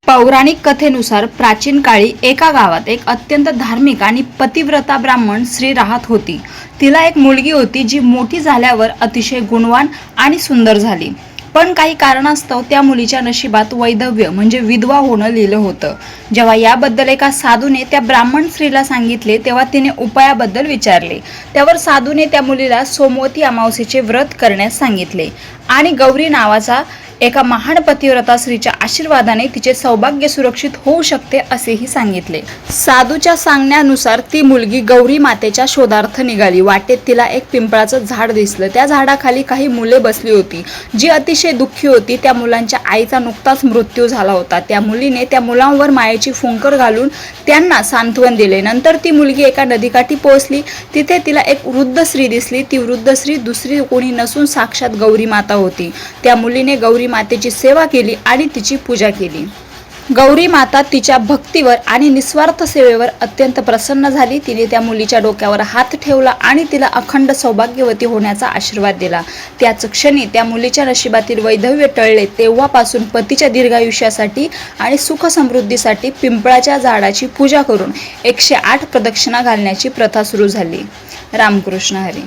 पौराणिक कथेनुसार प्राचीन काळी एका गावात एक अत्यंत धार्मिक आणि पतिव्रता ब्राह्मण स्त्री राहत होती. तिला एक मुलगी होती जी मोठी झाल्यावर अतिशय गुणवान आणि सुंदर झाली. पण काही कारणास्तव त्या मुलीच्या नशिबात वैधव्य म्हणजे विधवा होणं लिहिलं होतं. जेव्हा याबद्दल एका साधूने त्या ब्राह्मण स्त्रीला सांगितले तेव्हा तिने उपायाबद्दल विचारले. त्यावर साधूने त्या मुलीला सोमवती अमावस्येचे व्रत करण्यास सांगितले आणि गौरी नावाचा एका महान पतिव्रता स्त्रीच्या आशीर्वादाने तिचे सौभाग्य सुरक्षित होऊ शकते असेही सांगितले. साधूच्या सांगण्यानुसार ती मुलगी गौरी मातेच्या शोधार्थ निघाली. वाटेत तिला एक पिंपळाचं झाड दिसलं. त्या झाडाखाली काही मुले बसली होती जी अतिशय दुःखी होती. त्या मुलांच्या आईचा नुकताच मृत्यू झाला होता. त्या मुलीने त्या मुलांवर मायेची फुंकर घालून त्यांना सांत्वन दिले. नंतर ती मुलगी एका नदीकाठी पोहोचली. तिथे तिला एक वृद्ध स्त्री दिसली. ती वृद्ध स्त्री दुसरी कोणी नसून साक्षात गौरी माता होती. त्या मुलीने गौरी मातेची सेवा केली आणि तिची पूजा केली. गौरी माता तिच्या भक्तीवर आणि निस्वार्थ सेवेवर अत्यंत प्रसन्न झाली. तिने त्या मुलीच्या डोक्यावर हात ठेवला आणि तिला अखंड सौभाग्यवती होण्याचा आशीर्वाद दिला. त्याच क्षणी त्या मुलीच्या नशिबातील वैधव्य टळले. तेव्हापासून पतीच्या दीर्घायुष्यासाठी आणि सुख समृद्धीसाठी पिंपळाच्या झाडाची पूजा करून 108 प्रदक्षिणा घालण्याची प्रथा सुरू झाली. रामकृष्ण हरी.